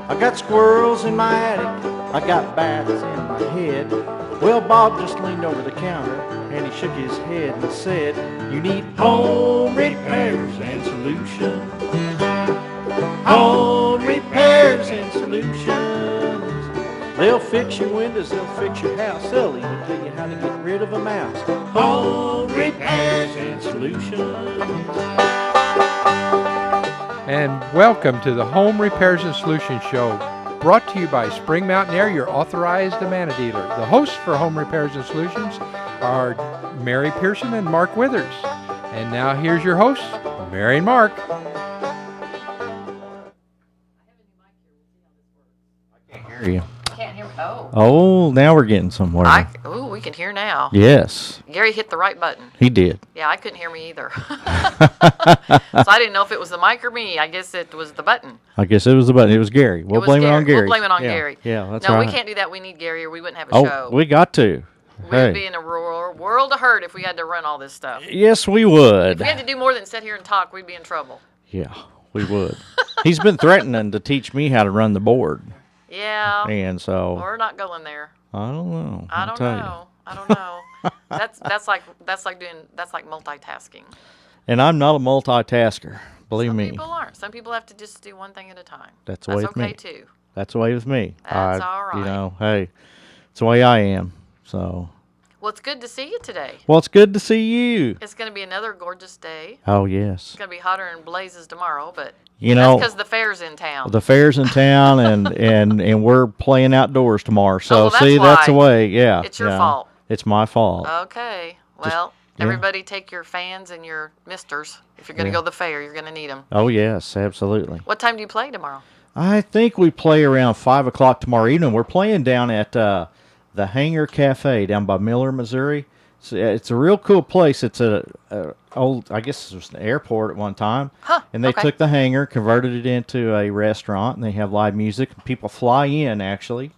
I got squirrels in my attic, I got bats in my head. Well, Bob just leaned over the counter and he shook his head and said, you need home repairs and solutions. Home repairs and solutions. They'll fix your windows, they'll fix your house, they'll even tell you how to get rid of a mouse. Home repairs and solutions. And welcome to the Home Repairs and Solutions Show, brought to you by Spring Mountain Air, your authorized Amana dealer. The hosts for Home Repairs and Solutions are Mary Pearson and Mark Withers. And now here's your hosts, Mary and Mark. I can't hear you. Can't hear me. Oh. Oh, now we're getting somewhere. We can hear now. Yes, Gary hit the right button. he did. Yeah, I couldn't hear me either. So I didn't know if it was the mic or me. I guess it was the button. I guess it was the button. It was Gary. We'll blame it on Gary. We'll blame it on Gary. Yeah, that's no, right. we can't do that. We need Gary or we wouldn't have a show. Oh, we got to. We'd be in a world of hurt if we had to run all this stuff. Yes, we would. If we had to do more than sit here and talk, we'd be in trouble. Yeah, we would. He's been threatening to teach me how to run the board. Yeah. And so We're not going there. I don't know. I don't know. That's like multitasking. And I'm not a multitasker. Believe me. Some people aren't. Some people have to just do one thing at a time. That's the way with okay me. too. That's the way with me. That's all right. You know, hey, it's the way I am. So. Well, it's good to see you today. Well, it's good to see you. It's going to be another gorgeous day. Oh, yes. It's going to be hotter and blazes tomorrow, but you know, that's because the fair's in town. The fair's in town, and we're playing outdoors tomorrow. So, well, see, that's the way. Yeah. It's your fault. It's my fault. Okay. Well, everybody take your fans and your misters. If you're going to go to the fair, you're going to need them. Oh, yes, absolutely. What time do you play tomorrow? I think we play around 5 o'clock tomorrow evening. We're playing down at the Hangar Cafe down by Miller, Missouri. It's a real cool place. It's a old, I guess it was an airport at one time. Huh, and they took the hangar, converted it into a restaurant, and they have live music. People fly in, actually.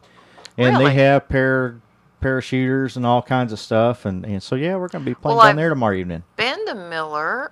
And Really? they have parachuters and all kinds of stuff. And so, yeah, we're going to be playing down there tomorrow evening. Been to Miller.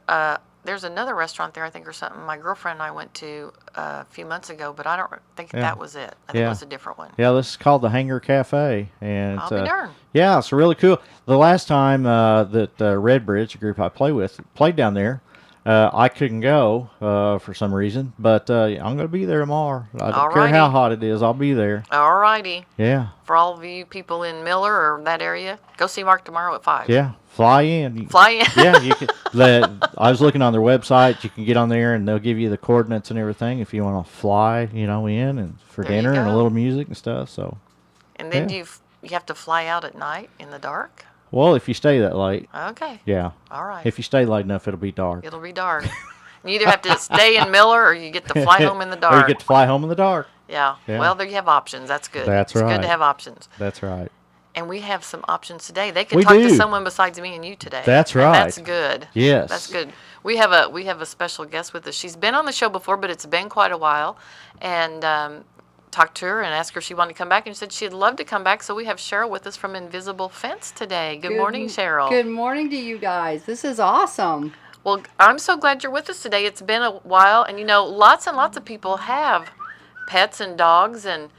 There's another restaurant there, I think, or something. My girlfriend and I went to a few months ago, but I don't think that was it. I think it was a different one. Yeah, this is called the Hangar Cafe. And I'll be darned. Yeah, it's really cool. The last time that Redbridge, the group I play with, played down there, I couldn't go for some reason, but I'm going to be there tomorrow. I don't care how hot it is. I'll be there. All righty. Yeah. For all of you people in Miller or that area, go see Mark tomorrow at 5. Yeah. Fly in. Fly in. Yeah. You can. I was looking on their website. You can get on there, and they'll give you the coordinates and everything if you want to fly, in and for dinner and a little music and stuff. So. And then you have to fly out at night in the dark? Well, if you stay that late. Okay. Yeah. All right. If you stay late enough, it'll be dark. It'll be dark. You either have to stay in Miller or you get to fly home in the dark. Or you get to fly home in the dark. Yeah. Well, there you have options. That's good. That's right. It's good to have options. That's right. And we have some options today. They can talk to someone besides me and you today. That's right. And that's good. Yes. That's good. We have a special guest with us. She's been on the show before, but it's been quite a while. And talked to her and asked her if she wanted to come back, and she said she'd love to come back. So we have Cheryl with us from Invisible Fence today. Good morning, Cheryl. Good morning to you guys. This is awesome. Well, I'm so glad you're with us today. It's been a while, and lots and lots of people have pets and dogs, and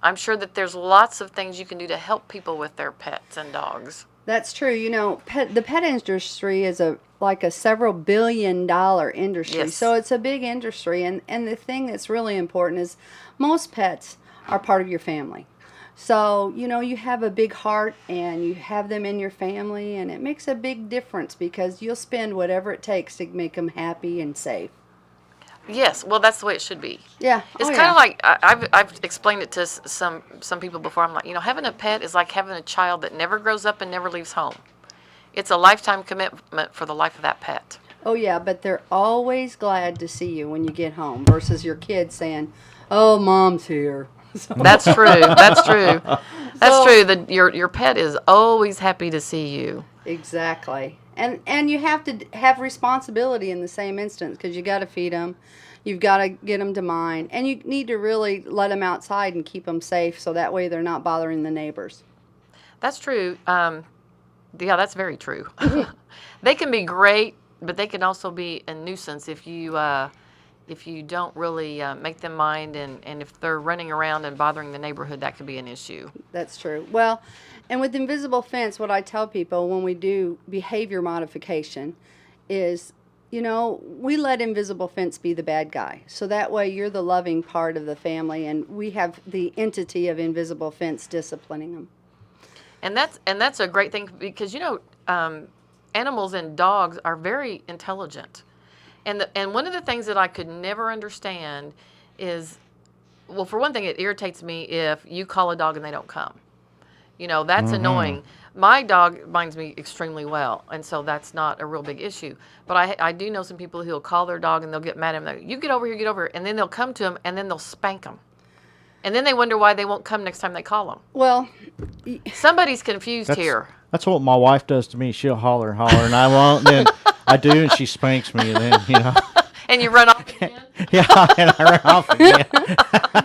I'm sure that there's lots of things you can do to help people with their pets and dogs. That's true. The pet industry is like a several billion-dollar industry. Yes. So it's a big industry, and the thing that's really important is most pets are part of your family. So, you have a big heart and you have them in your family, and it makes a big difference because you'll spend whatever it takes to make them happy and safe. Yes, well, that's the way it should be. Yeah. It's kind of like, I've explained it to some people before. I'm like, having a pet is like having a child that never grows up and never leaves home. It's a lifetime commitment for the life of that pet. Oh, yeah, but they're always glad to see you when you get home versus your kids saying, oh, Mom's here. That's true. That's true. That's true. Your pet is always happy to see you. Exactly. And you have to have responsibility in the same instance because you got to feed them. You've got to get them to mine. And you need to really let them outside and keep them safe so that way they're not bothering the neighbors. That's true. Yeah, that's very true. They can be great, but they can also be a nuisance if you if you don't really make them mind, and if they're running around and bothering the neighborhood, that could be an issue. That's true. Well, and with invisible fence, what I tell people when we do behavior modification is, we let invisible fence be the bad guy. So that way you're the loving part of the family, and we have the entity of invisible fence disciplining them. And that's a great thing, because animals and dogs are very intelligent, and one of the things that I could never understand is, well, for one thing, it irritates me if you call a dog and they don't come. That's annoying. My dog minds me extremely well, and so that's not a real big issue. But I do know some people who'll call their dog and they'll get mad at him. They'll, you get over here, and then they'll come to him and then they'll spank him. And then they wonder why they won't come next time they call them. Well, somebody's confused here. That's what my wife does to me. She'll holler, and I won't. Then I do, and she spanks me. And then, And you run off again? Yeah, and I run off again.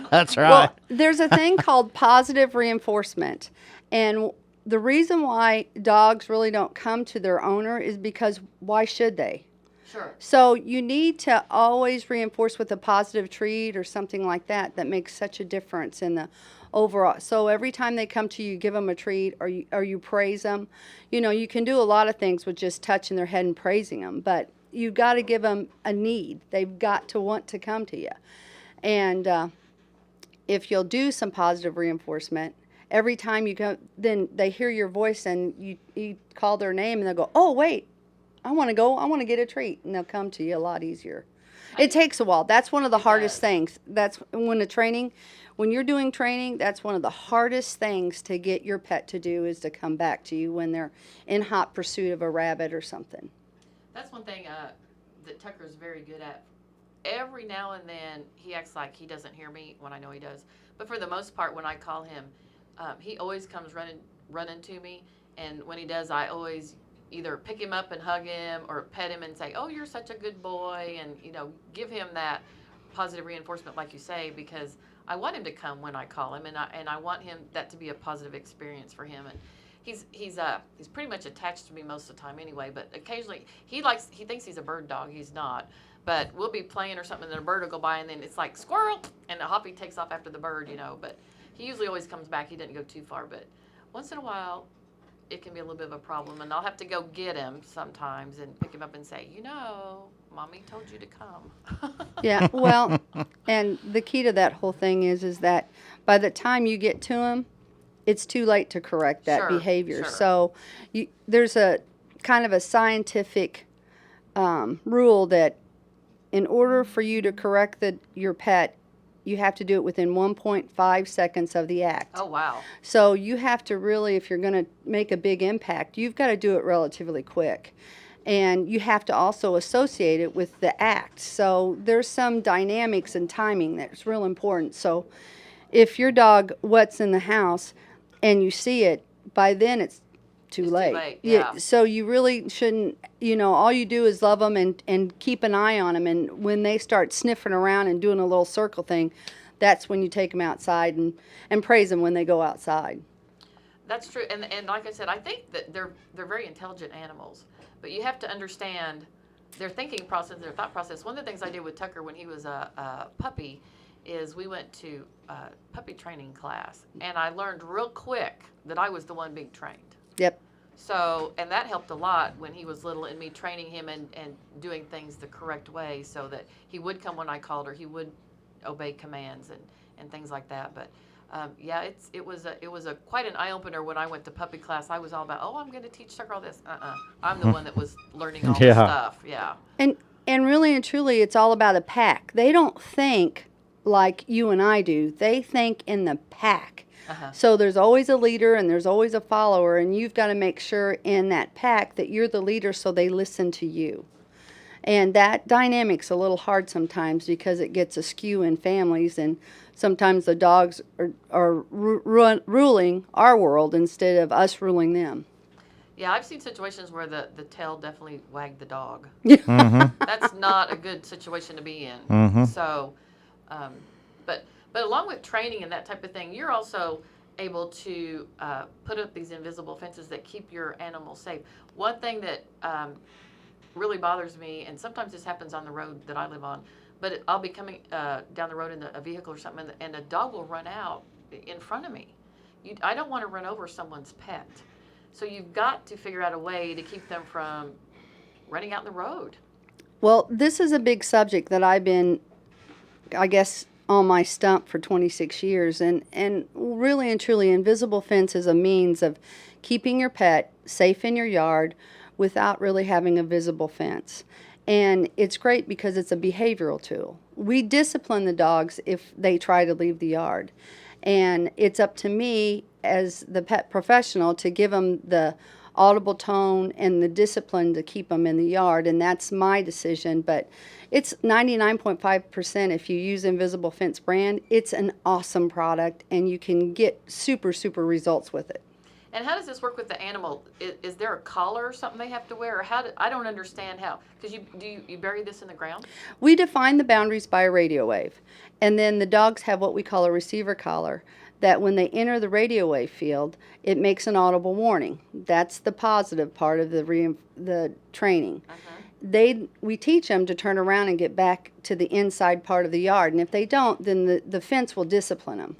That's right. Well, there's a thing called positive reinforcement. And the reason why dogs really don't come to their owner is because why should they? Sure. So you need to always reinforce with a positive treat or something like that makes such a difference in the overall. So every time they come to you, give them a treat, or you praise them. You can do a lot of things with just touching their head and praising them, but you've got to give them a need. They've got to want to come to you. And if you'll do some positive reinforcement, every time you go, then they hear your voice and you call their name and they'll go, oh, wait, I want to go. I want to get a treat. And they'll come to you a lot easier. It takes a while. That's one of the hardest things. That's when you're doing training, that's one of the hardest things to get your pet to do is to come back to you when they're in hot pursuit of a rabbit or something. That's one thing that Tucker's very good at. Every now and then he acts like he doesn't hear me when I know he does. But for the most part, when I call him, he always comes running to me. And when he does, I always either pick him up and hug him or pet him and say, oh, you're such a good boy, and give him that positive reinforcement like you say, because I want him to come when I call him, and I want that to be a positive experience for him. And he's pretty much attached to me most of the time anyway, but occasionally he thinks he's a bird dog. He's not. But we'll be playing or something and a bird will go by and then it's like squirrel, and Hoppy takes off after the bird, but he usually always comes back. He didn't go too far, but once in a while it can be a little bit of a problem, and I'll have to go get him sometimes and pick him up and say, Mommy told you to come. Yeah, well, and the key to that whole thing is that by the time you get to him, it's too late to correct that behavior. Sure. So there's a kind of a scientific rule that in order for you to correct your pet, you have to do it within 1.5 seconds of the act. Oh, wow. So you have to really, if you're going to make a big impact, you've got to do it relatively quick. And you have to also associate it with the act. So there's some dynamics and timing that's real important. So if your dog wets in the house and you see it, by then it's too late. Yeah. So you really shouldn't, all you do is love them and keep an eye on them. And when they start sniffing around and doing a little circle thing, that's when you take them outside and praise them when they go outside. That's true. And like I said, I think that they're very intelligent animals. But you have to understand their thinking process, their thought process. One of the things I did with Tucker when he was a puppy is we went to puppy training class. And I learned real quick that I was the one being trained. Yep. So, and that helped a lot when he was little in me training him and doing things the correct way so that he would come when I called or he would obey commands and things like that. But yeah, it was quite an eye opener when I went to puppy class. I was all about, I'm going to teach Tucker all this. I'm the one that was learning all this stuff. Yeah. And really and truly, it's all about a pack. They don't think like you and I do. They think in the pack. Uh-huh. So there's always a leader and there's always a follower, and you've got to make sure in that pack that you're the leader so they listen to you. And that dynamic's a little hard sometimes because it gets askew in families, and sometimes the dogs are ruling our world instead of us ruling them. Yeah, I've seen situations where the tail definitely wagged the dog. Mm-hmm. That's not a good situation to be in. Mm-hmm. So, but along with training and that type of thing, you're also able to put up these invisible fences that keep your animals safe. One thing that really bothers me, and sometimes this happens on the road that I live on, but I'll be coming down the road in a vehicle or something, and a dog will run out in front of me. I don't want to run over someone's pet. So you've got to figure out a way to keep them from running out in the road. Well, this is a big subject that I've been, I guess, on my stump for 26 years. And really and truly, invisible fence is a means of keeping your pet safe in your yard without really having a visible fence. And it's great because it's a behavioral tool. We discipline the dogs if they try to leave the yard. And it's up to me as the pet professional to give them the audible tone and the discipline to keep them in the yard, and that's my decision. But it's 99.5% if you use Invisible Fence brand. It's an awesome product, and you can get super results with it. And how does this work with the animal? Is there a collar or something they have to wear? Or I don't understand how. Because you bury this in the ground? We define the boundaries by a radio wave, and then the dogs have what we call a receiver collar, that when they enter the radio wave field, it makes an audible warning. That's the positive part of the training. We teach them to turn around and get back to the inside part of the yard, and if they don't, then the fence will discipline them.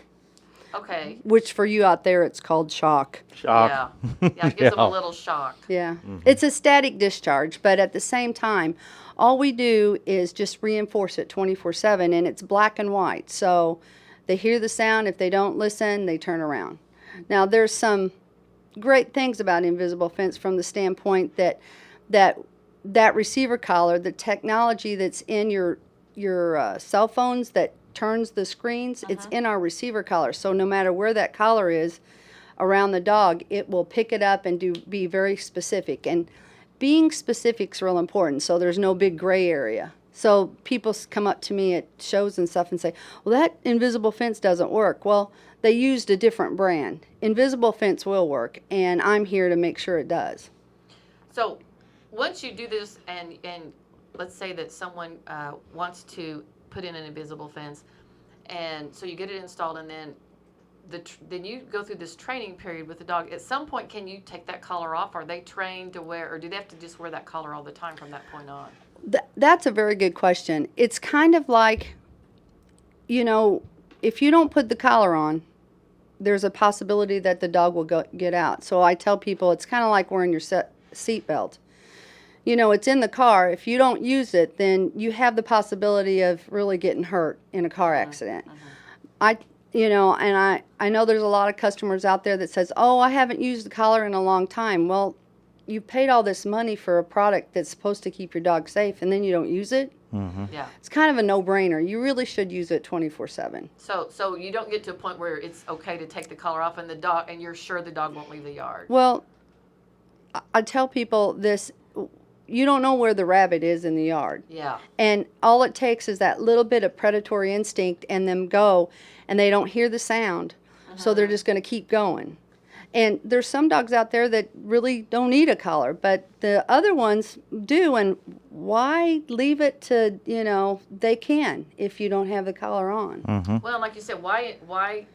Okay. Which for you out there, it's called shock. Yeah. Yeah, it gives them a little shock. Yeah. It's a static discharge, but at the same time, all we do is just reinforce it 24/7, and it's black and white. So they hear the sound. If they don't listen, they turn around. Now, there's some great things about Invisible Fence from the standpoint that receiver collar, the technology that's in your cell phones that turns the screens, it's in our receiver collar. So no matter where that collar is around the dog, it will pick it up and be very specific. And being specific is real important, so there's no big gray area. So people come up to me at shows and stuff and say, well, that Invisible Fence doesn't work. Well, they used a different brand. Invisible Fence will work, and I'm here to make sure it does. So once you do this, and let's say that someone wants to put in an invisible fence, and so you get it installed, and then you go through this training period with the dog. At some point, can you take that collar off? Are they trained to wear, or do they have to just wear that collar all the time from that point on? That's a very good question. It's kind of like, if you don't put the collar on, there's a possibility that the dog will get out. So I tell people it's kind of like wearing your seatbelt. It's in the car. If you don't use it, then you have the possibility of really getting hurt in a car accident. I know there's a lot of customers out there that says, oh, I haven't used the collar in a long time. Well, you paid all this money for a product that's supposed to keep your dog safe, and then you don't use it. Yeah. It's kind of a no-brainer. You really should use it 24/7. So you don't get to a point where it's okay to take the collar off and you're sure the dog won't leave the yard. Well, I tell people this. You don't know where the rabbit is in the yard. Yeah. And all it takes is that little bit of predatory instinct and them go, and they don't hear the sound. So they're just going to keep going. And there's some dogs out there that really don't need a collar, but the other ones do. And why leave it to, they can if you don't have the collar on. Well, like you said, why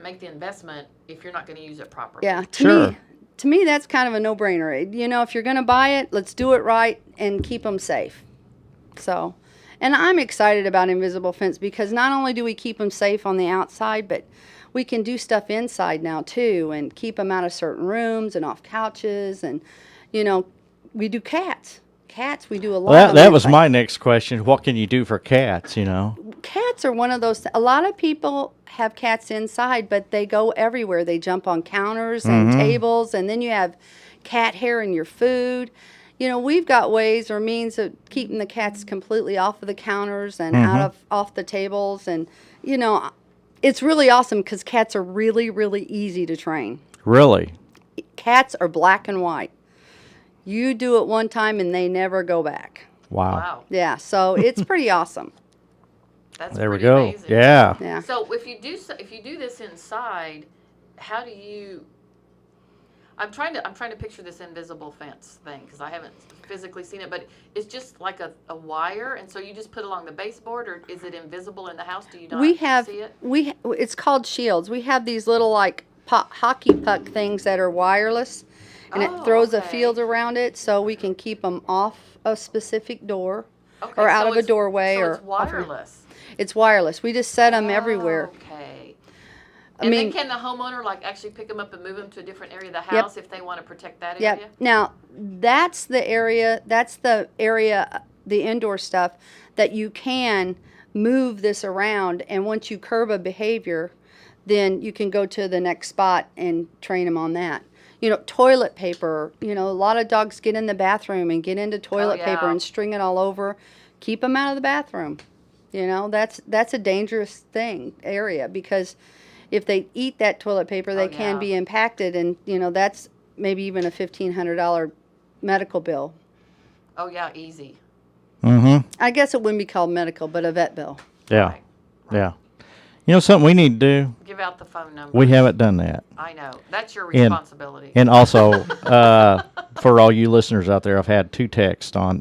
make the investment if you're not going to use it properly? Yeah, Sure. To me, that's kind of a no-brainer. If you're going to buy it, let's do it right and keep them safe. So, and I'm excited about Invisible Fence because not only do we keep them safe on the outside, but we can do stuff inside now too and keep them out of certain rooms and off couches. And, we do cats. Cats, we do a lot Well, of that was inside. my next question. What can you do for cats, Cats are one of those. A lot of people have cats inside, but they go everywhere. They jump on counters and tables, and then you have cat hair in your food. We've got ways or means of keeping the cats completely off of the counters and off the tables, and it's really awesome because cats are really easy to train. Really? Cats are black and white. You do it one time and they never go back. Wow. Yeah, so it's pretty awesome. That's There we pretty go. amazing. Yeah. Yeah. So if you do this inside, how do you? I'm trying to picture this invisible fence thing because I haven't physically seen it, but it's just like a wire, and so you just put it along the baseboard, or is it invisible in the house? Do you not see it? It's called shields. We have these little like hockey puck things that are wireless, and it throws a okay. field around it so we can keep them off a specific door. Okay, or out so of a it's- doorway so or it's wireless. It's wireless. We just set them everywhere. Okay. I And mean, then can the homeowner like actually pick them up and move them to a different area of the Yep. house if they want to protect that Yep. area? Now, that's the area, the indoor stuff that you can move this around. And once you curb a behavior, then you can go to the next spot and train them on that. You know, toilet paper, a lot of dogs get in the bathroom and get into toilet paper yeah. and string it all over. Keep them out of the bathroom. That's a dangerous area, because if they eat that toilet paper, they can yeah. be impacted, and that's maybe even a $1,500 medical bill. Oh yeah, easy. Mm-hmm. I guess it wouldn't be called medical, but a vet bill. Yeah. Right. Yeah. You know something we need to do? Give out the phone number. We haven't done that. I know. That's your And- responsibility. And also, for all you listeners out there, I've had 2 texts on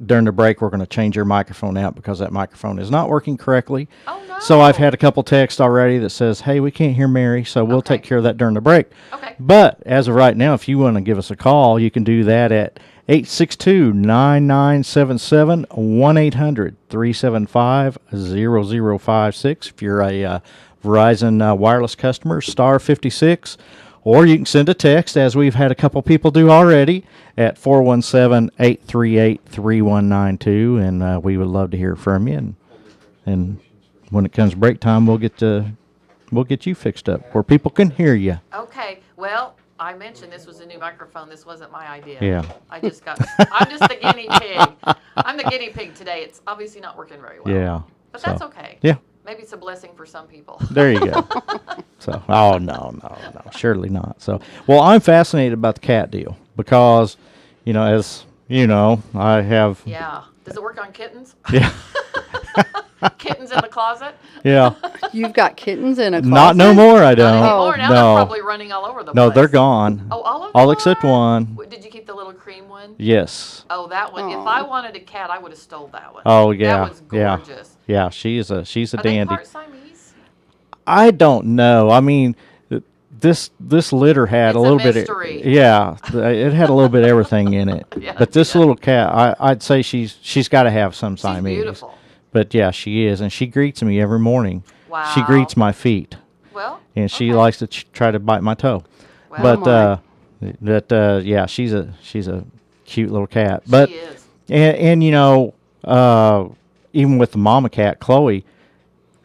during the break. We're going to change your microphone out because that microphone is not working correctly. Oh no. So I've had a couple texts already that says, "Hey, we can't hear Mary," so we'll Okay. take care of that during the break. Okay. But as of right now, if you want to give us a call, you can do that at 862-9977, 1-800-375-0056. If you're a Verizon wireless customer, star 56. Or you can send a text, as we've had a couple people do already, at 417-838-3192, and we would love to hear from you. And when it comes break time, we'll get you fixed up where people can hear you. Okay. Well, I mentioned this was a new microphone. This wasn't my idea. Yeah. I'm just the guinea pig. I'm the guinea pig today. It's obviously not working very well. Yeah. But So, that's okay. Yeah. Maybe it's a blessing for some people. There you go. So, oh no, surely not. So, well, I'm fascinated about the cat deal because, as you know, I have. Yeah. Does it work on kittens? Yeah. Kittens in the closet? Yeah. You've got kittens in a closet? Not no more. I don't. Not anymore. Now they're no. probably running all over the No, place. they're gone. Oh, all of them All except are? one. Did you keep the little cream one? Yes. Oh, that one. Aw. If I wanted a cat, I would have stole that one. Oh yeah. That one's Yeah. gorgeous. Yeah. She's a Are they dandy. part Siamese? I don't know. I mean, this litter had It's a a little bit. mystery. Yeah, it had a little bit of everything in it. Yes, But this yeah. little cat, I'd say she's got to have some She's Siamese. beautiful. But yeah, she is, and she greets me every morning. Wow. She greets my feet, Well, and she okay. likes to try to bite my toe. Well, But yeah, she's a cute little cat. But she is. and even with the mama cat, Chloe,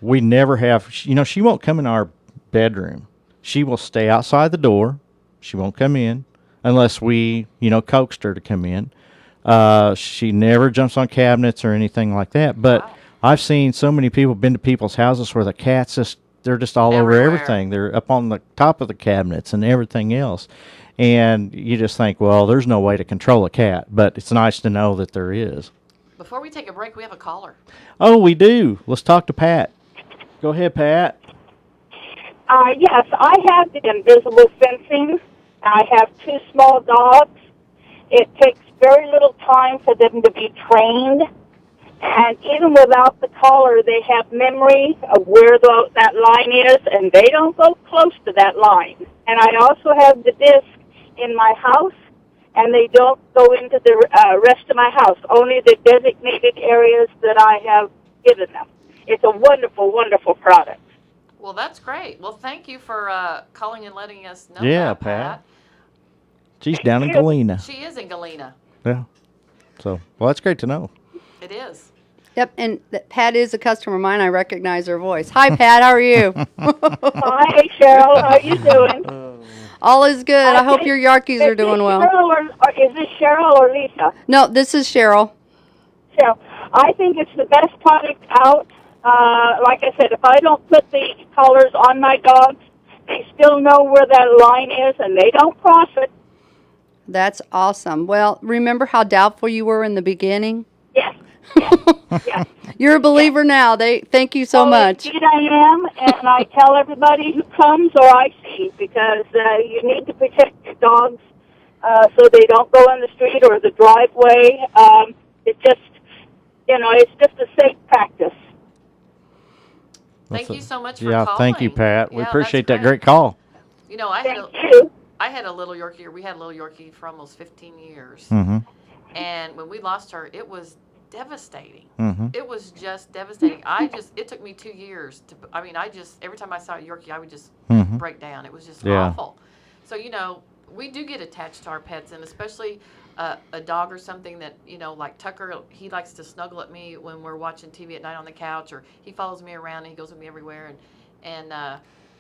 we never have. She won't come in our bedroom. She will stay outside the door. She won't come in unless we, coaxed her to come in. She never jumps on cabinets or anything like that. But Wow. I've seen so many people been to people's houses where the cats they're just all over Everywhere. everything. They're up on the top of the cabinets and everything else. And you just think, well, there's no way to control a cat, but it's nice to know that there is. Before we take a break, we have a caller. Oh, we do. Let's talk to Pat. Go ahead, Pat. Yes, I have the invisible fencing. I have 2 small dogs. It takes very little time for them to be trained. And even without the collar, they have memory of where that line is, and they don't go close to that line. And I also have the disc in my house, and they don't go into the rest of my house, only the designated areas that I have given them. It's a wonderful, wonderful product. Well, that's great. Well, thank you for calling and letting us know Yeah, that, Pat. She's down in you. Galena. She is in Galena. Yeah. So, well, that's great to know. It is. Yep, and Pat is a customer of mine. I recognize her voice. Hi, Pat. How are you? Hi, Cheryl. How are you doing? All is good. I hope your Yarkies are doing well. Is this Cheryl or Lisa? No, this is Cheryl. Cheryl. I think it's the best product out. Like I said, if I don't put the collars on my dogs, they still know where that line is, and they don't cross it. That's awesome. Well, remember how doubtful you were in the beginning? Yes. Yes. Yes. You're a believer now. Thank you so much. Indeed I am, and I tell everybody who comes or I see, because you need to protect your dogs so they don't go in the street or the driveway. It's just a safe practice. Thank you so much for Yeah, calling. thank you, Pat. We Yeah, appreciate that's that great call. You know, I Thank you. had a little Yorkie. We had a little Yorkie for almost 15 years. Mm-hmm. And when we lost her, it was devastating. Mm-hmm. It was just devastating. It took me 2 years every time I saw a Yorkie, I would just Mm-hmm. break down. It was just Yeah. awful. So, we do get attached to our pets, and especially a dog or something that, like Tucker, he likes to snuggle at me when we're watching TV at night on the couch, or he follows me around and he goes with me everywhere. And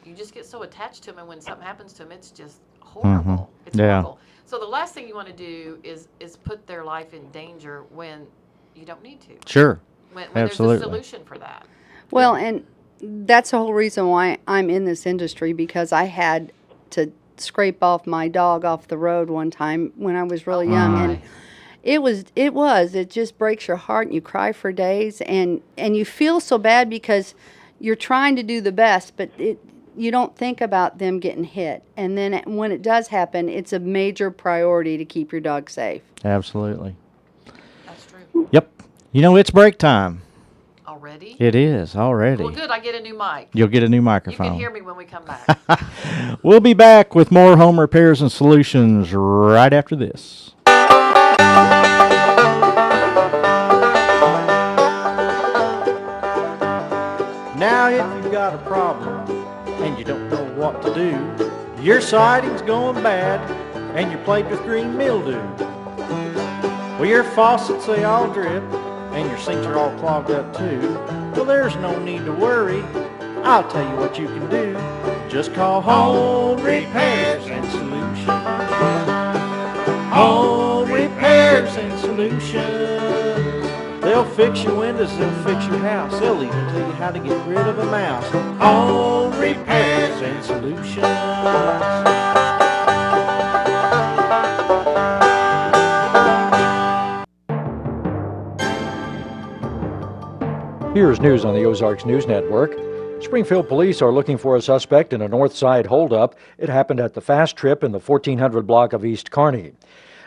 you just get so attached to him, and when something happens to him, it's just horrible. Mm-hmm. It's Yeah. horrible. So the last thing you want to do is put their life in danger when you don't need to. Sure. When Absolutely. there's a solution for that. Well, and that's the whole reason why I'm in this industry, because I had to scrape off my dog off the road one time when I was really young, my. and it just breaks your heart, and you cry for days, and you feel so bad because you're trying to do the best, but you don't think about them getting hit, and then when it does happen, it's a major priority to keep your dog safe. Absolutely. That's true. Yep. It's break time. Already? It is already. Well, good. I get a new mic. You'll get a new You microphone. can hear me when we come back. We'll be back with more home repairs and solutions right after this. Now, if you've got a problem and you don't know what to do, your siding's going bad and you're plagued with green mildew. Well, your faucets, they all drip and your sinks are all clogged up too. Well, there's no need to worry. I'll tell you what you can do. Just call Home Repairs and Solutions. Home Repairs and Solutions. They'll fix your windows, they'll fix your house. They'll even tell you how to get rid of a mouse. Home Repairs and Solutions. Here's news on the Ozarks News Network. Springfield police are looking for a suspect in a north side holdup. It happened at the Fast Trip in the 1400 block of East Kearney.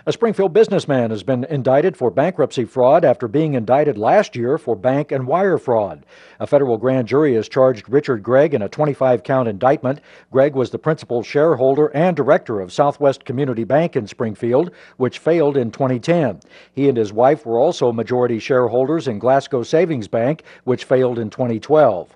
A Springfield businessman has been indicted for bankruptcy fraud after being indicted last year for bank and wire fraud. A federal grand jury has charged Richard Gregg in a 25-count indictment. Gregg was the principal shareholder and director of Southwest Community Bank in Springfield, which failed in 2010. He and his wife were also majority shareholders in Glasgow Savings Bank, which failed in 2012.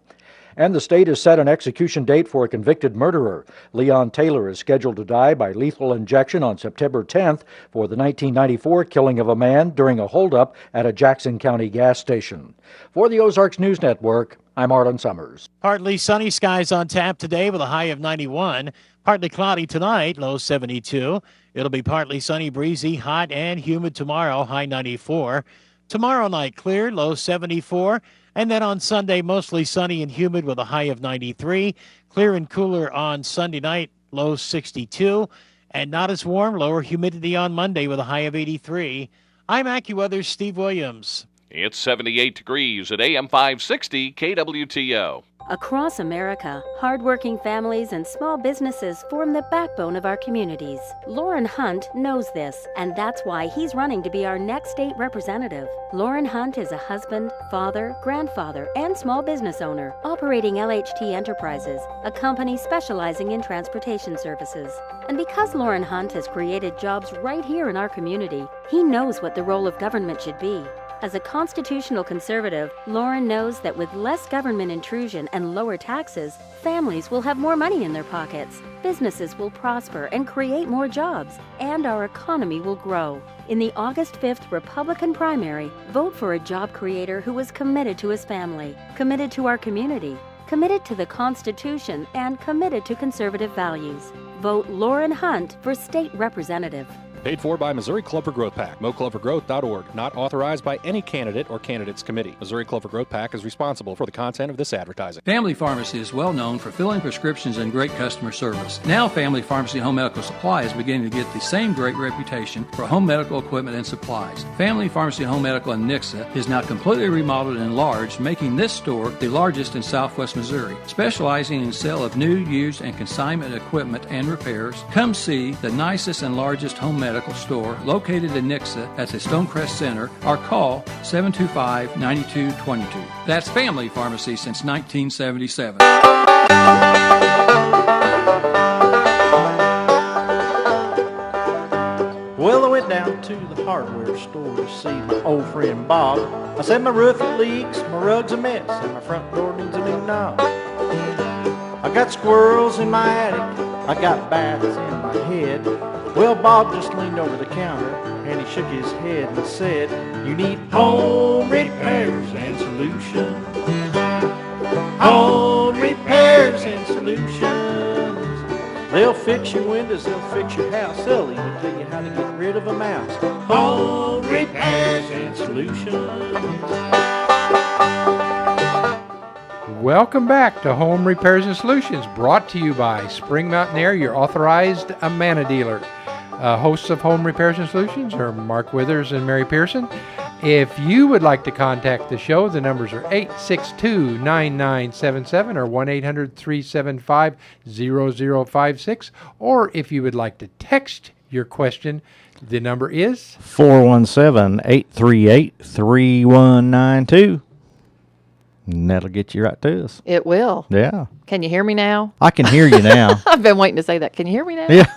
And the state has set an execution date for a convicted murderer. Leon Taylor is scheduled to die by lethal injection on September 10th for the 1994 killing of a man during a holdup at a Jackson County gas station. For the Ozarks News Network, I'm Arlen Summers. Partly sunny skies on tap today with a high of 91. Partly cloudy tonight, low 72. It'll be partly sunny, breezy, hot, and humid tomorrow, high 94. Tomorrow night clear, low 74. And then on Sunday, mostly sunny and humid with a high of 93. Clear and cooler on Sunday night, low 62. And not as warm, lower humidity on Monday with a high of 83. I'm AccuWeather's Steve Williams. It's 78 degrees at AM 560 KWTO. Across America, hardworking families and small businesses form the backbone of our communities. Lauren Hunt knows this, and that's why he's running to be our next state representative. Lauren Hunt is a husband, father, grandfather, and small business owner operating LHT Enterprises, a company specializing in transportation services. And because Lauren Hunt has created jobs right here in our community, he knows what the role of government should be. As a constitutional conservative, Lauren knows that with less government intrusion and lower taxes, families will have more money in their pockets, businesses will prosper and create more jobs, and our economy will grow. In the August 5th Republican primary, vote for a job creator who is committed to his family, committed to our community, committed to the Constitution, and committed to conservative values. Vote Lauren Hunt for state representative. Paid for by Missouri Clover Growth PAC. MoCloverGrowth.org. Not authorized by any candidate or candidates committee. Missouri Clover Growth PAC is responsible for the content of this advertising. Family Pharmacy is well known for filling prescriptions and great customer service. Now Family Pharmacy Home Medical Supply is beginning to get the same great reputation for home medical equipment and supplies. Family Pharmacy Home Medical in Nixa is now completely remodeled and enlarged, making this store the largest in Southwest Missouri. Specializing in sale of new, used, and consignment equipment and repairs, come see the nicest and largest home medical store located in Nixa at the Stonecrest Center, or call 725-9222. That's Family Pharmacy since 1977. Well, I went down to the hardware hardware store to see my old friend Bob. I said my roof it leaks, my rug's a mess, and my front door needs a new knob. I got squirrels in my attic, I got bats in my head. Well, Bob just leaned over the counter and he shook his head and said, you need home repairs and solutions. Home repairs and solutions. They'll fix your windows, they'll fix your house, they'll even tell you how to get rid of a mouse. Home repairs and solutions. Welcome back to Home Repairs and Solutions, brought to you by Spring Mountain Air, your authorized Amana dealer. Hosts of Home Repairs and Solutions are Mark Withers and Mary Pearson. If you would like to contact the show, the numbers are 862-9977 or 1-800-375-0056. Or if you would like to text your question, the number is 417-838-3192. And that'll get you right to us. It will. Yeah. Can you hear me now? I can hear you now. I've been waiting to say that. Can you hear me now? Yeah.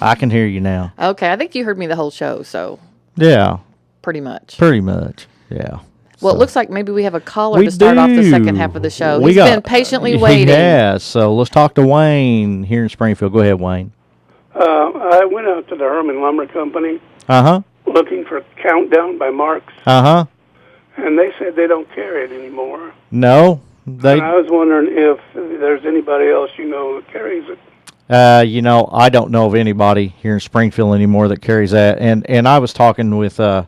I can hear you now. Okay, I think you heard me the whole show, so Yeah. pretty much. Pretty much. Yeah. Well, it looks like maybe we have a caller to start off the second half of the show. He's been patiently waiting. Yeah, so let's talk to Wayne here in Springfield. Go ahead, Wayne. I went out to the Herman Lumber Company Uh-huh. looking for Countdown by Marks, Uh-huh. and they said they don't carry it anymore. No. And I was wondering if there's anybody else you know that carries it. I don't know of anybody here in Springfield anymore that carries that. And I was talking with a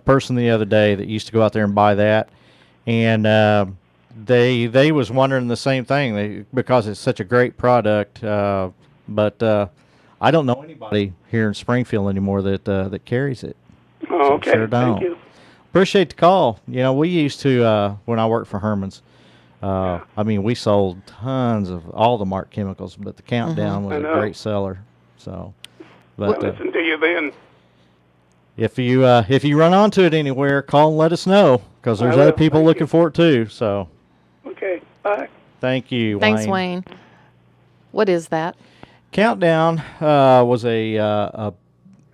person the other day that used to go out there and buy that, and they was wondering the same thing because it's such a great product. But I don't know anybody here in Springfield anymore that carries it. Oh, okay. Sure don't. Thank you. Appreciate the call. We used to when I worked for Herman's. We sold tons of all the Mark chemicals, but the Countdown was a great seller. So, but listen to you then. if you run onto it anywhere, call and let us know because there's other people looking for it too. So, okay, bye. Thank you, Thanks, Wayne. What is that? Countdown was a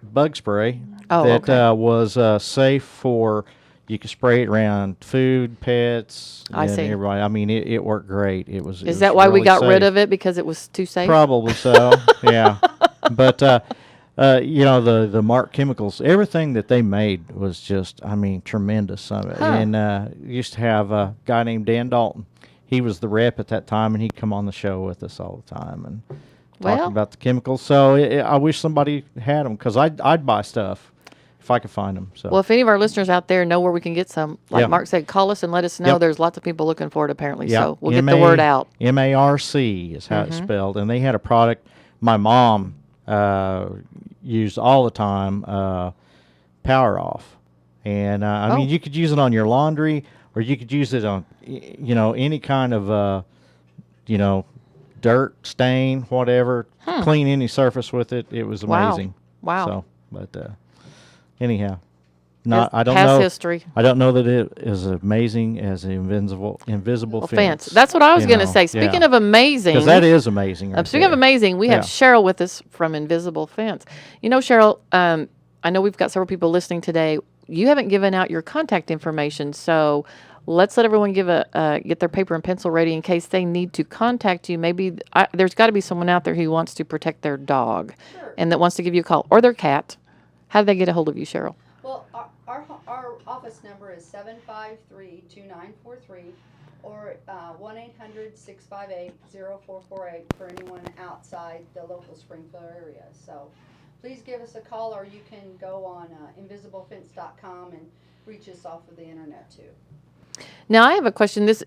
bug spray that was safe for. You could spray it around food, pets, and everybody. It worked great. Is that why we got rid of it because it was too safe? Probably so. Yeah, but the Mark chemicals, everything that they made was just, tremendous. And used to have a guy named Dan Dalton. He was the rep at that time, and he'd come on the show with us all the time and talk about the chemicals. So I wish somebody had them because I'd buy stuff if I could find them. So. Well, if any of our listeners out there know where we can get some, like Mark said, call us and let us know. Yep. There's lots of people looking for it apparently, yep. So we'll get the word out. MARC is how it's spelled. And they had a product my mom used all the time, Power Off. And, you could use it on your laundry or you could use it on, any kind of, dirt, stain, whatever. Clean any surface with it. It was amazing. Wow. So, but... anyhow, I don't past know. History. I don't know that it is amazing as an invisible fence. That's what I was going to say. Speaking of amazing, because that is amazing. Speaking of amazing, we have Cheryl with us from Invisible Fence. Cheryl, I know we've got several people listening today. You haven't given out your contact information, so let's let everyone get their paper and pencil ready in case they need to contact you. Maybe there's got to be someone out there who wants to protect their dog and that wants to give you a call or their cat. How do they get a hold of you, Cheryl? Well, our office number is 753-2943 or 1-800-658-0448 for anyone outside the local Springfield area. So please give us a call or you can go on invisiblefence.com and reach us off of the internet too. Now, I have a question. Is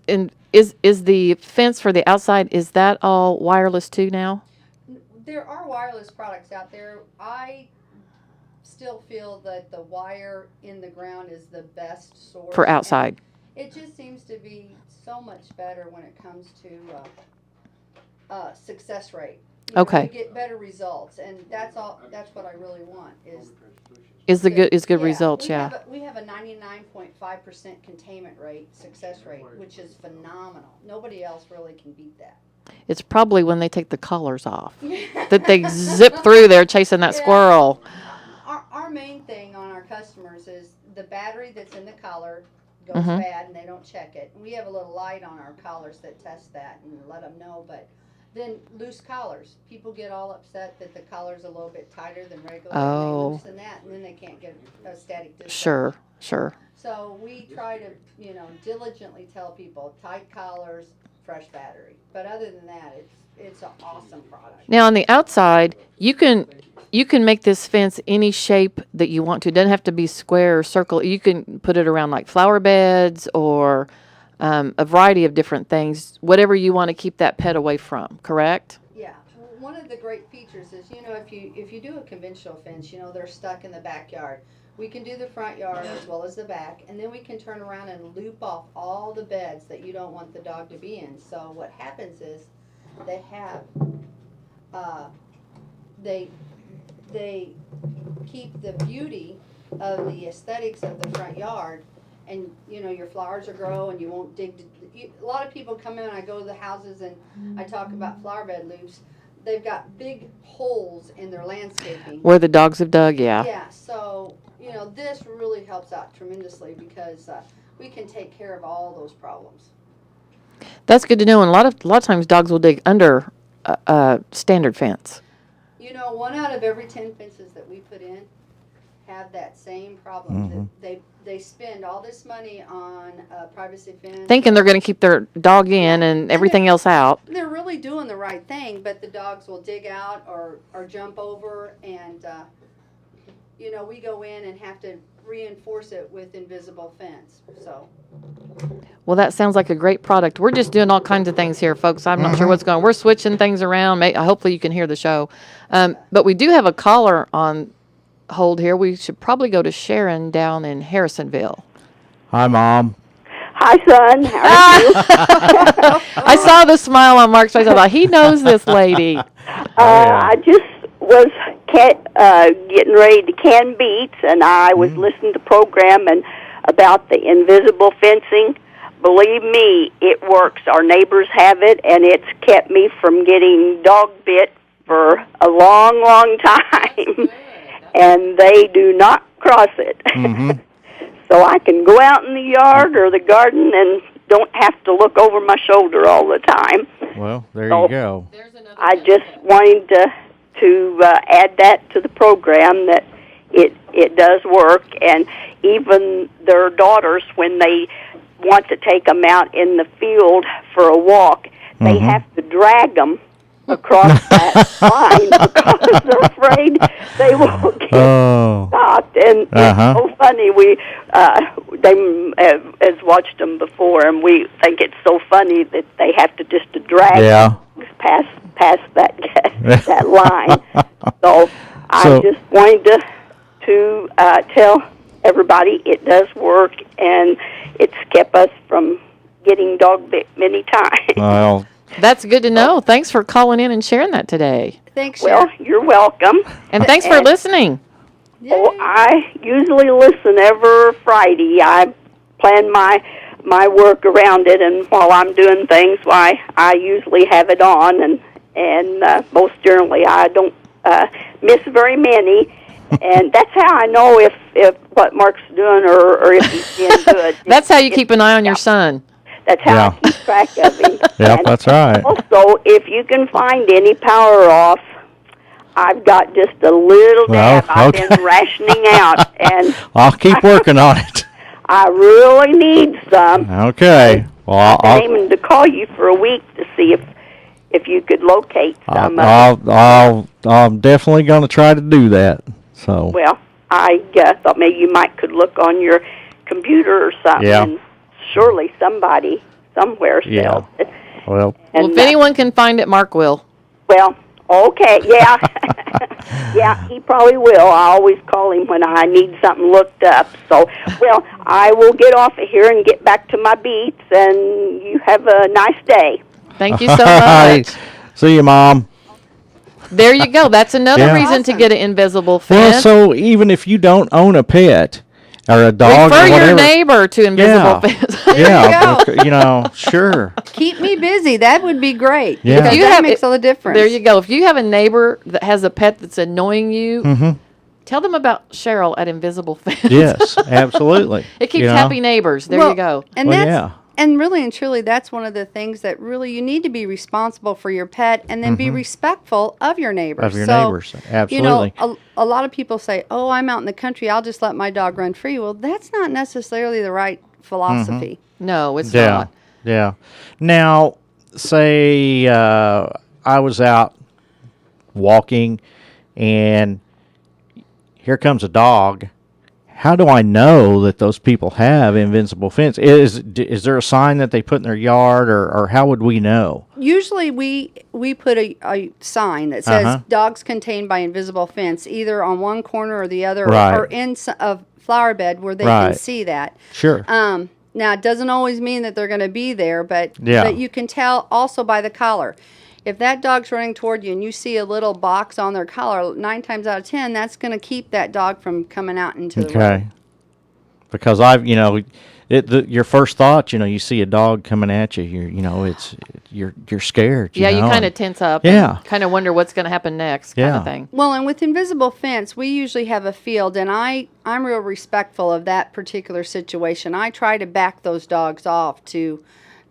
the fence for the outside, is that all wireless too now? There are wireless products out there. I still feel that the wire in the ground is the best source for outside. It just seems to be so much better when it comes to success rate. You get better results, and that's what I really want is good results. We have a 99.5% containment rate, success rate, which is phenomenal. Nobody else really can beat that. It's probably when they take the collars off that they zip through there chasing that squirrel. our main thing on our customers is the battery that's in the collar goes Mhm. bad and they don't check it. We have a little light on our collars that test that and let them know. But then loose collars, people get all upset that the collar's a little bit tighter than regular. And Oh. they loosen that, and then they can't get a static discharge. Sure, sure. So we try to, diligently tell people tight collars, fresh battery. But other than that, it's an awesome product. Now on the outside, you can make this fence any shape that you want to. It doesn't have to be square or circle. You can put it around like flower beds or a variety of different things, whatever you want to keep that pet away from, correct? Yeah, one of the great features is, if you do a conventional fence, they're stuck in the backyard. We can do the front yard as well as the back, and then we can turn around and loop off all the beds that you don't want the dog to be in. So what happens is they have, they keep the beauty of the aesthetics of the front yard, and your flowers will grow and you won't dig. A lot of people come in and I go to the houses and I talk about flower bed loops. They've got big holes in their landscaping. Where the dogs have dug, yeah. Yeah, so, this really helps out tremendously because we can take care of all those problems. That's good to know. And a lot of times dogs will dig under a standard fence. 1 out of every 10 fences that we put in have that same problem. Mhm. They spend all this money on a privacy fence. Thinking they're going to keep their dog in and everything else out. They're really doing the right thing, but the dogs will dig out or jump over, and we go in and have to reinforce it with invisible fence. So. Well, that sounds like a great product. We're just doing all kinds of things here, folks. I'm not sure what's going on. We're switching things around. Hopefully you can hear the show. But we do have a caller on hold here. We should probably go to Sharon down in Harrisonville. Hi, Mom. Hi, son. How are you? I saw the smile on Mark's face. I thought, he knows this lady. I just was getting ready to can beets, and I was listening to the program and about the invisible fencing. Believe me, it works. Our neighbors have it, and it's kept me from getting dog bit for a long, long time. And they do not cross it. So I can go out in the yard or the garden and don't have to look over my shoulder all the time. Well, there you go. I just wanted to add that to the program, that it does work. And even their daughters, when they want to take them out in the field for a walk, they have to drag them across that line because they're afraid they will get stopped. And it's so funny. They has watched them before, and we think it's so funny that they have to just drag past that line. So I just wanted to tell everybody it does work, and it's kept us from getting dog bit many times. Well, that's good to know. Thanks for calling in and sharing that today. Thanks. Well, you're welcome. And thanks for listening. Oh, I usually listen every Friday. I plan my work around it, and while I'm doing things, I usually have it on, and most generally I don't miss very many. And that's how I know if what Mark's doing or if he's being good. That's how you keep an eye on your son. That's how I keep track of him. Yep, that's right. Also, if you can find any power off, I've got just a little dab. I've been rationing out, and I'll keep working on it. I really need some. Okay. Well, I've been aiming to call you for a week to see if you could locate some. I'm definitely going to try to do that. So. Well, I thought maybe you could look on your computer or something. Yeah. And surely somebody somewhere sells it. Well, if anyone can find it, Mark will. Well, okay, yeah. Yeah, he probably will. I always call him when I need something looked up. So, well, I will get off of here and get back to my beats, and you have a nice day. Thank you so much. See you, Mom. There you go. That's another reason to get an invisible fence. Well, so even if you don't own a pet or a dog refer or whatever, your neighbor to invisible fence. Sure. Keep me busy. That would be great. Yeah. Because that makes all the difference. There you go. If you have a neighbor that has a pet that's annoying you, Tell them about Cheryl at Invisible Fence. Yes, absolutely. It keeps You know? happy neighbors. There you go. And Well, that's yeah. and really and truly, that's one of the things that really you need to be responsible for your pet, and then be respectful of your neighbors. Of your So, neighbors, absolutely. You know, a lot of people say, "Oh, I'm out in the country. I'll just let my dog run free." Well, that's not necessarily the right philosophy. No, it's Yeah, not. yeah. Now, say I was out walking, and here comes a dog. How do I know that those people have Invincible Fence? Is there a sign that they put in their yard, or how would we know? Usually, we put a sign that says "Dogs contained by Invisible Fence," either on one corner or the other, Right. or in a flower bed where they Right. can see that. Sure. Now, it doesn't always mean that they're going to be there, but Yeah. you can tell also by the collar. If that dog's running toward you and you see a little box on their collar, 9 times out of 10, that's going to keep that dog from coming out into the road. Okay. Because your first thought, you see a dog coming at you, you're scared. Yeah, you know? kind of tense up. Yeah. Kind of wonder what's going to happen next, kind Yeah. of thing. Well, and with Invisible Fence, we usually have a field, and I'm real respectful of that particular situation. I try to back those dogs off to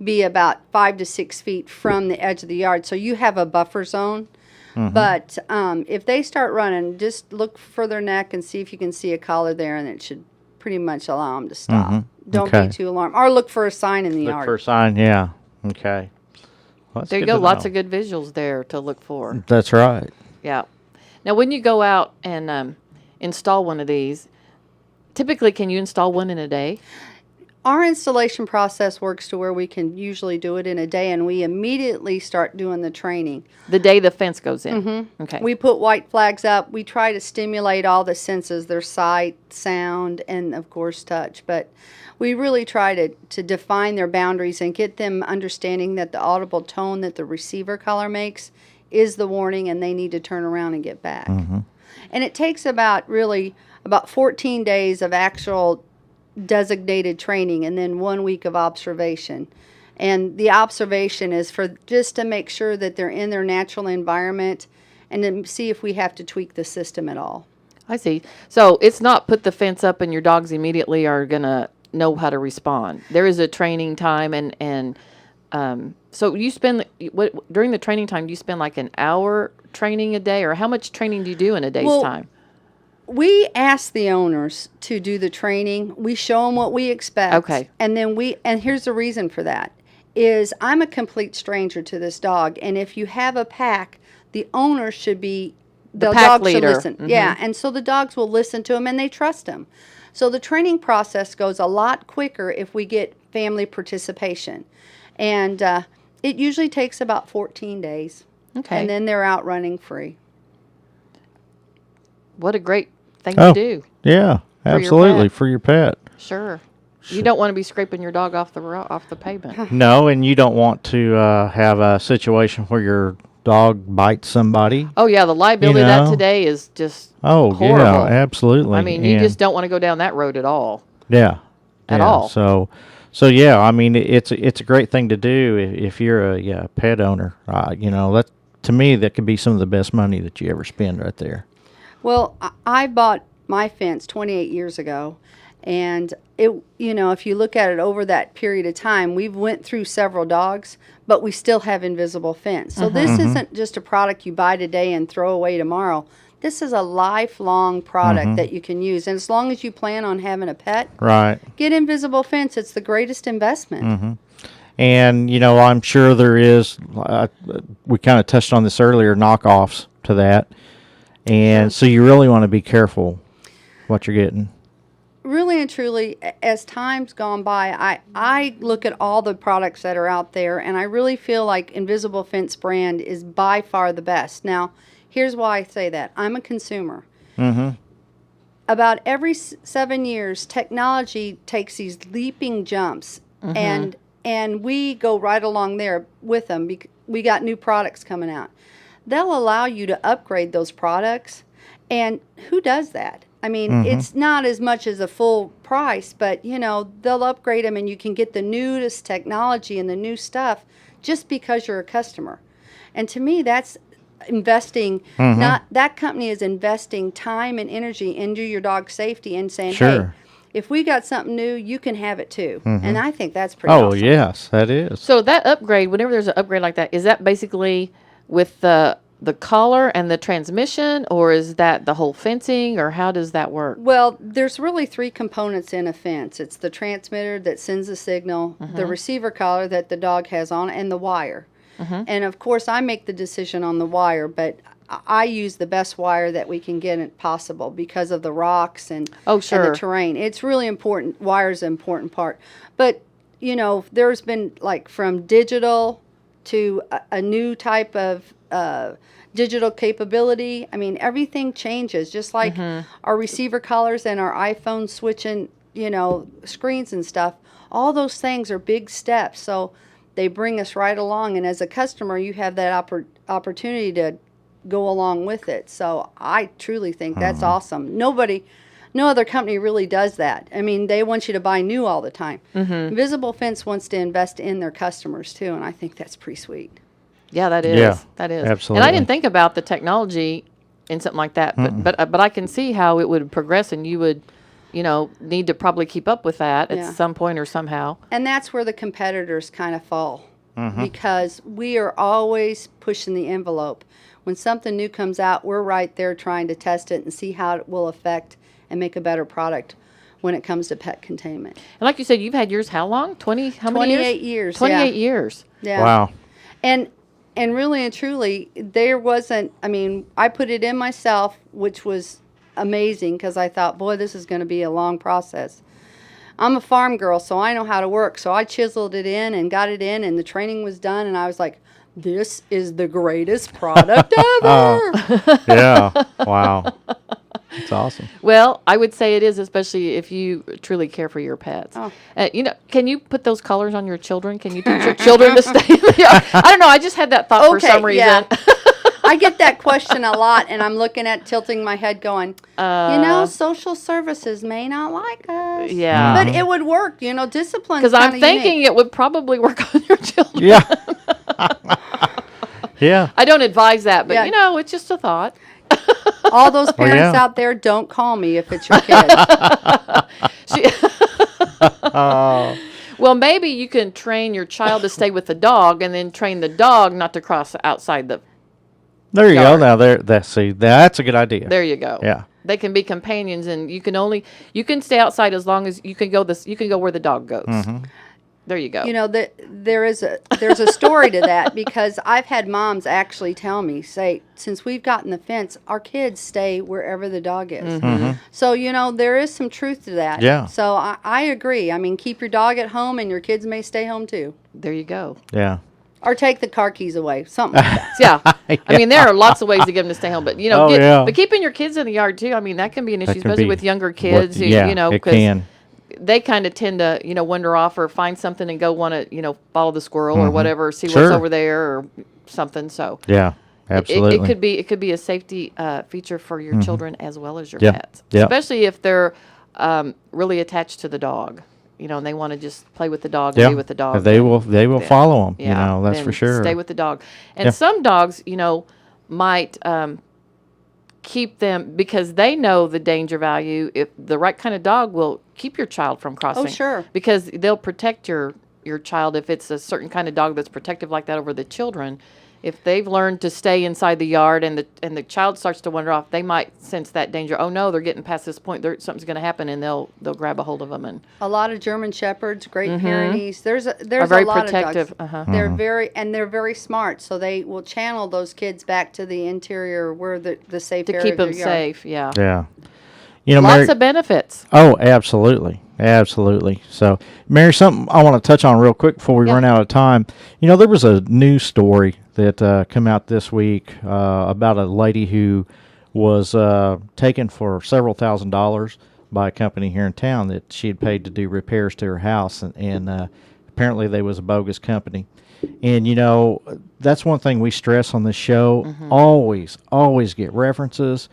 be about 5 to 6 feet from the edge of the yard, so you have a buffer zone. But if they start running, just look for their neck and see if you can see a collar there, and it should pretty much allow them to stop. Don't Okay. be too alarmed. Or look for a sign in the Look yard. for a sign, yeah. Okay. Well, that's There you good go. to Lots know. of good visuals there to look for. That's right. Yeah. Now, when you go out and install one of these, typically, can you install one in a day? Our installation process works to where we can usually do it in a day, and we immediately start doing the training. The day the fence goes in. Okay. We put white flags up. We try to stimulate all the senses, their sight, sound, and of course touch. But we really try to define their boundaries and get them understanding that the audible tone that the receiver collar makes is the warning, and they need to turn around and get back. And it takes about 14 days of actual designated training and then 1 week of observation. And the observation is for just to make sure that they're in their natural environment and then see if we have to tweak the system at all. I see. So it's not put the fence up and your dogs immediately are going to know how to respond. There is a training time and so you spend during the training time, do you spend like an hour training a day, or how much training do you do in a day's time? We ask the owners to do the training. We show them what we expect. Okay. And then and here's the reason for that, is I'm a complete stranger to this dog. And if you have a pack, the owner should be, the pack dog leader. should listen. Yeah, and so the dogs will listen to him and they trust him. So the training process goes a lot quicker if we get family participation. And it usually takes about 14 days. Okay. And then they're out running free. What a great thing to do. Yeah, your absolutely, pet. for your pet. Sure. You don't want to be scraping your dog off the pavement. No, and you don't want to have a situation where your dog bites somebody. Oh yeah, the liability of that today is just horrible. Yeah, absolutely. I mean, you just don't want to go down that road at all. Yeah. At yeah. all. So yeah, I mean, it's a great thing to do if you're a pet owner. That to me that could be some of the best money that you ever spend right there. Well, I bought my fence 28 years ago, and if you look at it over that period of time, we've went through several dogs, but we still have Invisible Fence. So this isn't just a product you buy today and throw away tomorrow. This is a lifelong product that you can use, and as long as you plan on having a pet, right, get Invisible Fence. It's the greatest investment. And I'm sure there is. We kind of touched on this earlier. Knockoffs to that. And so you really want to be careful what you're getting. Really and truly, as time's gone by, I look at all the products that are out there, and I really feel like Invisible Fence brand is by far the best. Now, here's why I say that. I'm a consumer. About every 7 years, technology takes these leaping jumps, and we go right along there with them. We got new products coming out. They'll allow you to upgrade those products, and who does that? I mean, it's not as much as a full price, but, they'll upgrade them, and you can get the newest technology and the new stuff just because you're a customer. And to me, that's investing. Mhm. Not that company is investing time and energy into your dog's safety and saying, hey, Sure. if we got something new, you can have it too. Mhm. And I think that's pretty Oh awesome. yes, that is. So that upgrade, whenever there's an upgrade like that, is that basically with the collar and the transmission, or is that the whole fencing, or how does that work? Well, there's really 3 components in a fence. It's the transmitter that sends the signal, the Mhm. receiver collar that the dog has on, and the wire. Mhm. And of course, I make the decision on the wire, but I use the best wire that we can get it possible because of the rocks and, Oh, sure. and the terrain. It's really important. Wire's an important part. But, you know, there's been like from digital to a new type of digital capability. I mean, everything changes, just like our receiver collars and our iPhone switching, you know, screens and stuff. All those things are big steps. So they bring us right along. And as a customer, you have that opportunity to go along with it. So I truly think that's awesome. No other company really does that. I mean, they want you to buy new all the time. Visible Fence wants to invest in their customers too, and I think that's pretty sweet. Yeah, that is. Yeah, That is. absolutely. And I didn't think about the technology in something like that, but I can see how it would progress, and you would, you know, need to probably keep up with that Yeah. at some point or somehow. And that's where the competitors kind of fall because we are always pushing the envelope. When something new comes out, we're right there trying to test it and see how it will affect and make a better product when it comes to pet containment. And like you said, you've had yours how long? How many years? 28 years. 28 years. Yeah. Wow. And really and truly, there wasn't, I mean, I put it in myself, which was amazing because I thought, boy, this is going to be a long process. I'm a farm girl, so I know how to work. So I chiseled it in and got it in, and the training was done, and I was like, this is the greatest product ever. Yeah. Wow. It's awesome. Well, I would say it is, especially if you truly care for your pets. Oh. You know, can you put those collars on your children? Can you teach your children to stay in the yard? I don't know. I just had that thought for some reason. Yeah. I get that question a lot, and I'm looking at tilting my head going, you know, social services may not like us. Yeah. But it would work, you know, discipline. Because I'm thinking it would probably work on your children. Yeah. Yeah. I don't advise that, but Yeah. you know, it's just a thought. All those parents yeah. out there, don't call me if it's your kid. Well, maybe you can train your child to stay with the dog, and then train the dog not to cross outside the. There you yard. go. Now that's a good idea. There you go. Yeah. They can be companions, and you can stay outside as long as you can go where the dog goes. There you go. You know, there's a story to that because I've had moms actually tell me, say, since we've gotten the fence, our kids stay wherever the dog is. So, you know, there is some truth to that. Yeah. So I agree. I mean, keep your dog at home and your kids may stay home too. There you go. Yeah. Or take the car keys away, something like that. Yeah. I mean, there are lots of ways to get them to stay home, but you know, Oh, yeah. but keeping your kids in the yard too. I mean, that can be an issue, That can especially be with younger kids. yeah, you know, it can. they kind of tend to, you know, wander off or find something and go want to, you know, follow the squirrel or whatever, see Sure. what's over there or something. So Yeah. Absolutely. it could be a safety feature for your children as well as your Yeah. pets, Yeah. especially if they're really attached to the dog. You know, and they want to just play with the dog Yeah. and be with the dog. They then- will then- follow them. yeah, You know, that's then for sure. Stay with the dog. And Yeah. some dogs, you know, might keep them because they know the danger value. If the right kind of dog will keep your child from crossing. sure. Because they'll protect your child if it's a certain kind of dog that's protective like that over the children. If they've learned to stay inside the yard and the child starts to wander off, they might sense that danger. Oh no, they're getting past this point. Something's going to happen, and they'll grab a hold of them. And A lot of German Shepherds, Great Pyrenees. There's Are a very lot protective, of dogs. They're very smart, so they will channel those kids back to the interior where the safe to area keep of their them yard. safe, yeah. Yeah. You know, Lots Mary, of benefits. Oh, absolutely. Absolutely. So, Mary, something I want to touch on real quick before we Yeah. run out of time. You know, there was a news story that come out this week about a lady who was taken for several $1,000s by a company here in town that she had paid to do repairs to her house, and apparently they was a bogus company. And, you know, that's one thing we stress on this show. Always get references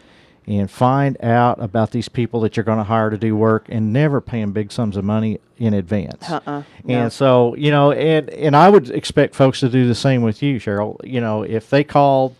and find out about these people that you're going to hire to do work, and never pay them big sums of money in advance. No. And so, you know, and I would expect folks to do the same with you, Cheryl. You know, if they called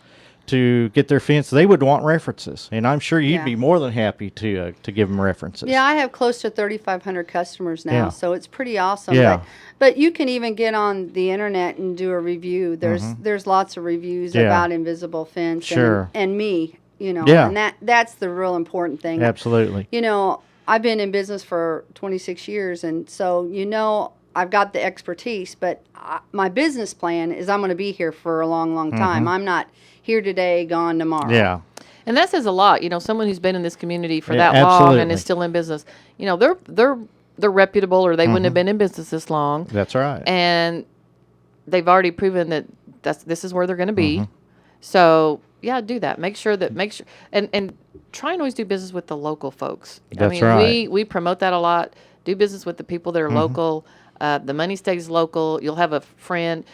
to get their fence, they would want references, and I'm sure you'd Yeah. be more than happy to give them references. Yeah, I have close to 3,500 customers now, Yeah. so it's pretty awesome. Yeah. But you can even get on the internet and do a review. There's lots of reviews Yeah. about Invisible Fence Sure. and me, you know. Yeah. And that's the real important thing. Absolutely. You know, I've been in business for 26 years, and so, you know, I've got the expertise, but my business plan is I'm going to be here for a long, long time. I'm not here today, gone tomorrow. Yeah. And that says a lot. You know, someone who's been in this community for Yeah, that long and absolutely. is still in business. You know, they're reputable, or they wouldn't have been in business this long. That's right. And they've already proven that this is where they're going to be. So yeah, do that. Make sure and try and always do business with the local folks. That's right. We promote that a lot. Do business with the people that are local. The money stays local. You'll have a friend.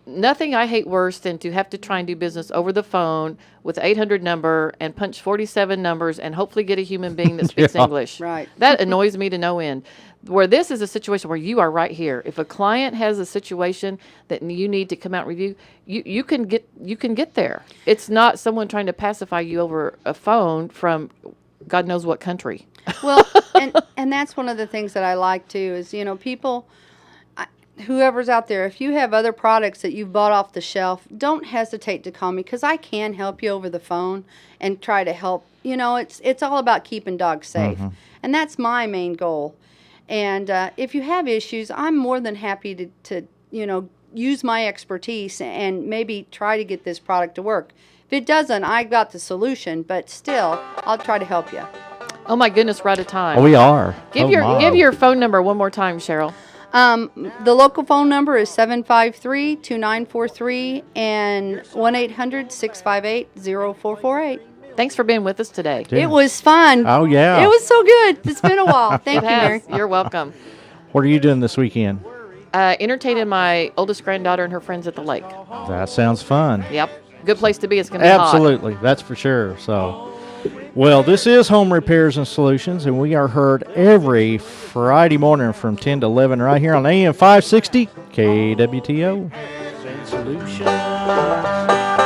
Nothing I hate worse than to have to try and do business over the phone with 800 number and punch 47 numbers and hopefully get a human being that speaks English. Right. That annoys me to no end. Where this is a situation where you are right here. If a client has a situation that you need to come out and review, you can get there. It's not someone trying to pacify you over a phone from God knows what country. Well, and that's one of the things that I like too is, you know, people, whoever's out there, if you have other products that you've bought off the shelf, don't hesitate to call me, because I can help you over the phone and try to help. You know, it's all about keeping dogs safe, and that's my main goal. And if you have issues, I'm more than happy to you know, use my expertise and maybe try to get this product to work. If it doesn't, I got the solution, but still, I'll try to help you. Oh my goodness, we're out of time. Oh, we are. Give Oh, give my. your phone number one more time, Cheryl. The local phone number is 753-2943 and 1-800-658-0448. Thanks for being with us today. Yeah. It was fun. Oh, yeah. It was so good. It's been a while. Thank you, It Mary. has. You're welcome. What are you doing this weekend? Entertaining my oldest granddaughter and her friends at the lake. That sounds fun. Yep. Good place to be. It's going to be hot. Absolutely. That's for sure. So, well, this is Home Repairs and Solutions, and we are heard every Friday morning from 10 to 11 right here on AM 560 KWTO. Solutions.